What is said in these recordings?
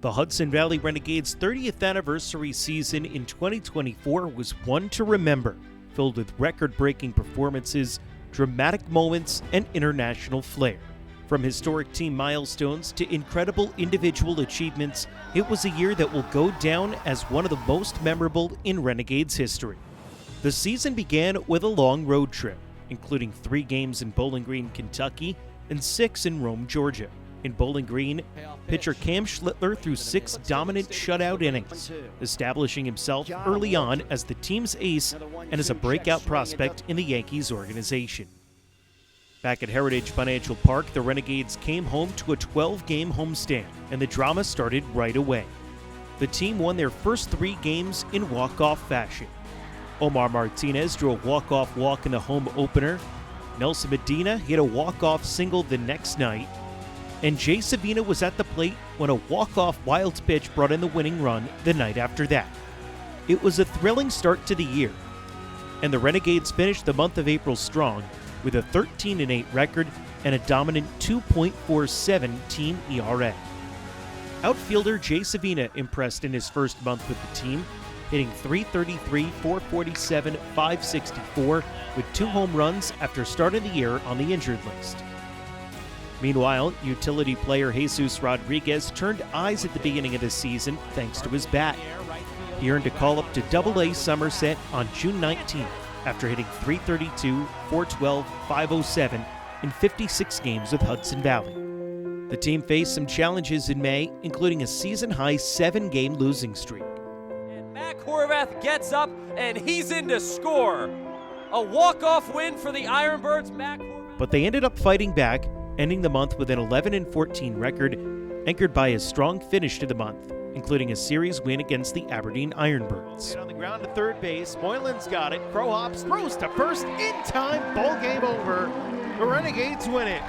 The Hudson Valley Renegades' 30th anniversary season in 2024 was one to remember, filled with record-breaking performances, dramatic moments, and international flair. From historic team milestones to incredible individual achievements, it was a year that will go down as one of the most memorable in Renegades history. The season began with a long road trip, including 3 games in Bowling Green, Kentucky, and 6 in Rome, Georgia. In Bowling Green, pitcher Cam Schlittler threw 6 dominant shutout innings, establishing himself early on as the team's ace and as a breakout prospect in the Yankees organization. Back at Heritage Financial Park, the Renegades came home to a 12-game homestand, and the drama started right away. The team won their first 3 games in walk-off fashion. Omar Martinez drew a walk-off walk in the home opener, Nelson Medina hit a walk-off single the next night, and Jay Savina was at the plate when a walk-off wild pitch brought in the winning run the night after that. It was a thrilling start to the year, and the Renegades finished the month of April strong with a 13-8 record and a dominant 2.47 team ERA. Outfielder Jay Savina impressed in his first month with the team, hitting .333, .447, .564 with 2 home runs after starting the year on the injured list. Meanwhile, utility player Jesus Rodriguez turned eyes at the beginning of the season thanks to his bat. He earned a call-up to Double-A Somerset on June 19th after hitting .332, .412, .507 in 56 games with Hudson Valley. The team faced some challenges in May, including a season-high 7-game losing streak. And Mac Horvath gets up, and he's in to score. A walk-off win for the Ironbirds. Mac Horvath. But they ended up fighting back, ending the month with an 11-14 record, anchored by a strong finish to the month, including a series win against the Aberdeen Ironbirds. On the ground to third base, Moylan's got it. Crow hops, throws to first, in time, ball game over. The Renegades win it.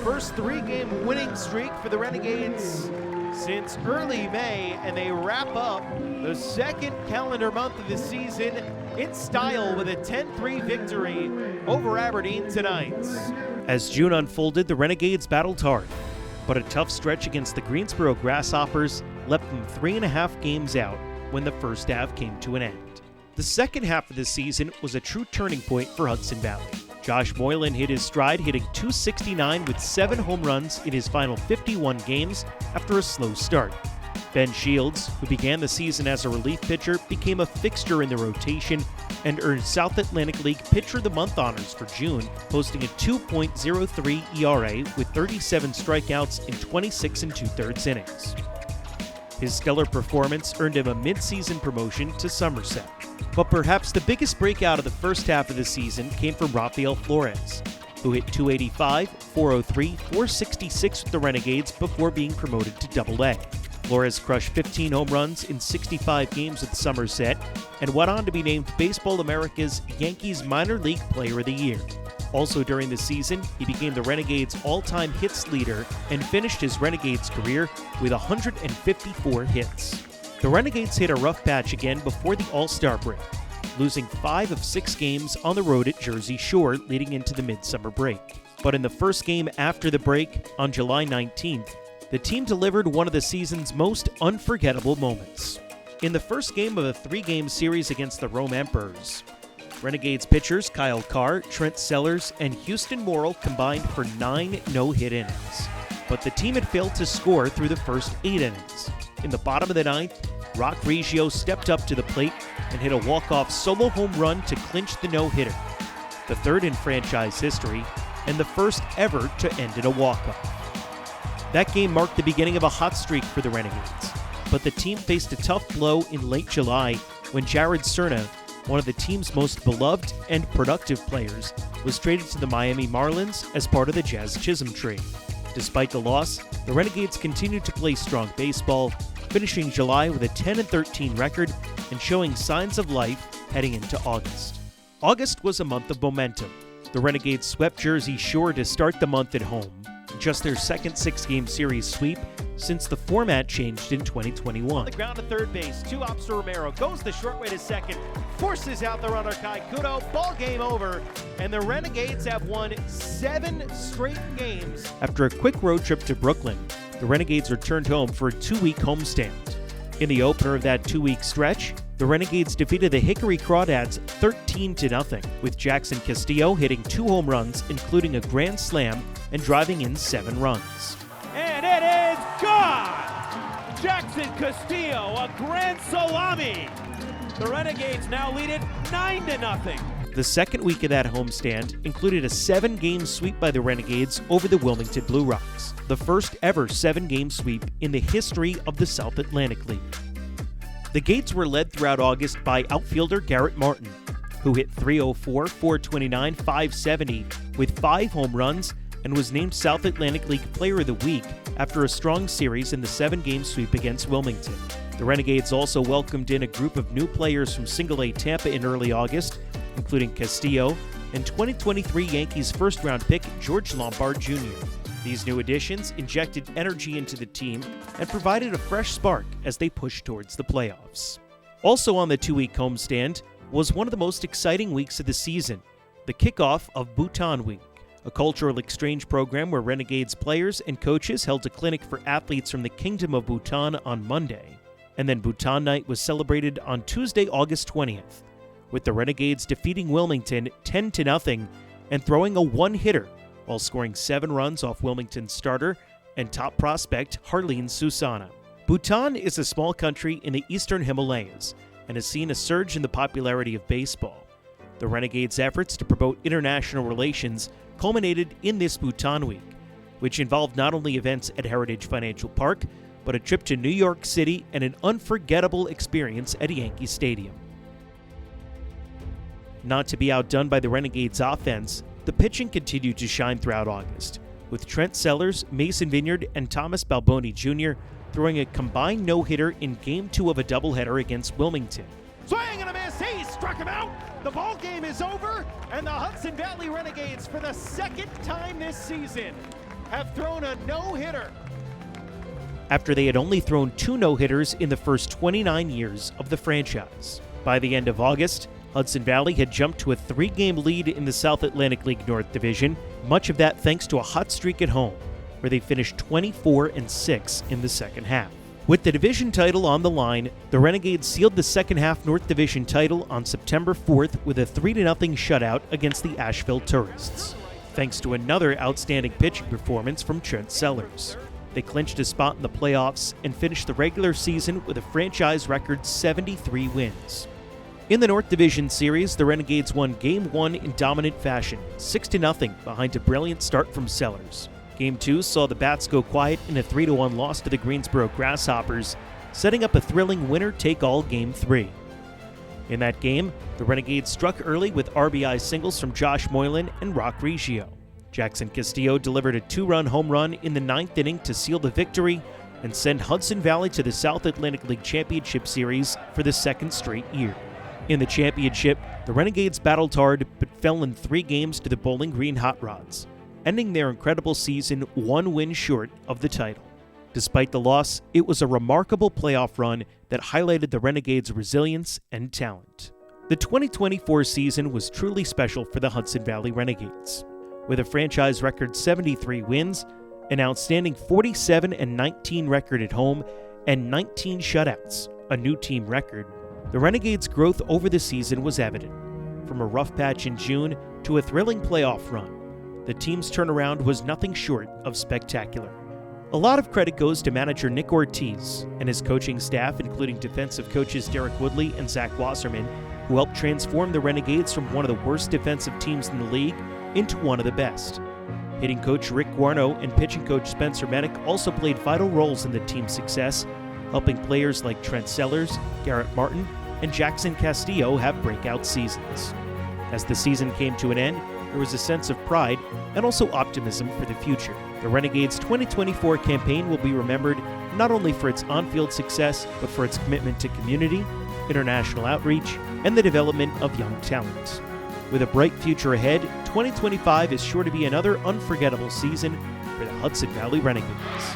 First 3-game winning streak for the Renegades since early May, and they wrap up the second calendar month of the season in style with a 10-3 victory over Aberdeen tonight. As June unfolded, the Renegades battled hard, but a tough stretch against the Greensboro Grasshoppers left them 3.5 games out when the first half came to an end. The second half of the season was a true turning point for Hudson Valley. Josh Moylan hit his stride, hitting .269 with 7 home runs in his final 51 games after a slow start. Ben Shields, who began the season as a relief pitcher, became a fixture in the rotation and earned South Atlantic League Pitcher of the Month honors for June, posting a 2.03 ERA with 37 strikeouts in 26 2/3 innings. His stellar performance earned him a midseason promotion to Somerset. But perhaps the biggest breakout of the first half of the season came from Rafael Flores, who hit .285, .403, .466 with the Renegades before being promoted to Double-A. Flores crushed 15 home runs in 65 games with Somerset and went on to be named Baseball America's Yankees Minor League Player of the Year. Also during the season, he became the Renegades' all-time hits leader and finished his Renegades career with 154 hits. The Renegades hit a rough patch again before the All-Star break, losing 5 of 6 games on the road at Jersey Shore leading into the midsummer break. But in the first game after the break, on July 19th, the team delivered one of the season's most unforgettable moments. In the first game of a 3-game series against the Rome Emperors, Renegades pitchers Kyle Carr, Trent Sellers, and Houston Morrill combined for 9 no-hit innings. But the team had failed to score through the first 8 innings. In the bottom of the 9th, Rock Reggio stepped up to the plate and hit a walk-off solo home run to clinch the no-hitter, the 3rd in franchise history, and the first ever to end in a walk-off. That game marked the beginning of a hot streak for the Renegades, but the team faced a tough blow in late July when Jared Cerna, one of the team's most beloved and productive players, was traded to the Miami Marlins as part of the Jazz Chisholm trade. Despite the loss, the Renegades continued to play strong baseball, finishing July with a 10-13 record and showing signs of life heading into August. August was a month of momentum. The Renegades swept Jersey Shore to start the month at home, just their second 6-game series sweep since the format changed in 2021. On the ground to third base, 2 hops to Romero, goes the short way to second, forces out the runner Kaikuto, ball game over, and the Renegades have won 7 straight games. After a quick road trip to Brooklyn, the Renegades returned home for a 2-week homestand. In the opener of that 2-week stretch, the Renegades defeated the Hickory Crawdads 13-0, with Jackson Castillo hitting 2 home runs, including a grand slam, and driving in 7 runs. And it is gone! Jackson Castillo, a grand salami! The Renegades now lead it 9-0. The second week of that homestand included a 7-game sweep by the Renegades over the Wilmington Blue Rocks, the first ever 7-game sweep in the history of the South Atlantic League. The Gates were led throughout August by outfielder Garrett Martin, who hit .304, .429, .570 with 5 home runs and was named South Atlantic League Player of the Week after a strong series in the 7-game sweep against Wilmington. The Renegades also welcomed in a group of new players from Single-A Tampa in early August, including Castillo and 2023 Yankees first-round pick George Lombard Jr. These new additions injected energy into the team and provided a fresh spark as they pushed towards the playoffs. Also on the 2-week homestand was one of the most exciting weeks of the season, the kickoff of Bhutan Week, a cultural exchange program where Renegades players and coaches held a clinic for athletes from the Kingdom of Bhutan on Monday. And then Bhutan Night was celebrated on Tuesday, August 20th, with the Renegades defeating Wilmington 10-0 and throwing a 1-hitter while scoring 7 runs off Wilmington's starter and top prospect Harleen Susana. Bhutan is a small country in the eastern Himalayas and has seen a surge in the popularity of baseball. The Renegades' efforts to promote international relations culminated in this Bhutan Week, which involved not only events at Heritage Financial Park, but a trip to New York City and an unforgettable experience at Yankee Stadium. Not to be outdone by the Renegades' offense, the pitching continued to shine throughout August, with Trent Sellers, Mason Vineyard, and Thomas Balboni Jr. throwing a combined no-hitter in Game 2 of a doubleheader against Wilmington. Swing and a miss, he struck him out! The ball game is over, and the Hudson Valley Renegades, for the second time this season, have thrown a no-hitter. After they had only thrown 2 no-hitters in the first 29 years of the franchise. By the end of August, Hudson Valley had jumped to a 3-game lead in the South Atlantic League North Division, much of that thanks to a hot streak at home, where they finished 24-6 in the second half. With the division title on the line, the Renegades sealed the second half North Division title on September 4th with a 3-0 shutout against the Asheville Tourists, thanks to another outstanding pitching performance from Trent Sellers. They clinched a spot in the playoffs and finished the regular season with a franchise record 73 wins. In the North Division Series, the Renegades won Game 1 in dominant fashion, 6-0 behind a brilliant start from Sellers. Game 2 saw the Bats go quiet in a 3-1 loss to the Greensboro Grasshoppers, setting up a thrilling winner-take-all Game 3. In that game, the Renegades struck early with RBI singles from Josh Moylan and Rock Reggio. Jackson Castillo delivered a 2-run home run in the 9th inning to seal the victory and send Hudson Valley to the South Atlantic League Championship Series for the second straight year. In the championship, the Renegades battled hard but fell in 3 games to the Bowling Green Hot Rods, ending their incredible season 1 win short of the title. Despite the loss, it was a remarkable playoff run that highlighted the Renegades' resilience and talent. The 2024 season was truly special for the Hudson Valley Renegades. With a franchise record 73 wins, an outstanding 47-19 record at home, and 19 shutouts, a new team record, the Renegades' growth over the season was evident. From a rough patch in June to a thrilling playoff run, the team's turnaround was nothing short of spectacular. A lot of credit goes to manager Nick Ortiz and his coaching staff, including defensive coaches Derek Woodley and Zach Wasserman, who helped transform the Renegades from one of the worst defensive teams in the league into one of the best. Hitting coach Rick Guarno and pitching coach Spencer Medic also played vital roles in the team's success, helping players like Trent Sellers, Garrett Martin, and Jackson Castillo have breakout seasons. As the season came to an end, there was a sense of pride and also optimism for the future. The Renegades' 2024 campaign will be remembered not only for its on-field success, but for its commitment to community, international outreach, and the development of young talent. With a bright future ahead, 2025 is sure to be another unforgettable season for the Hudson Valley Renegades.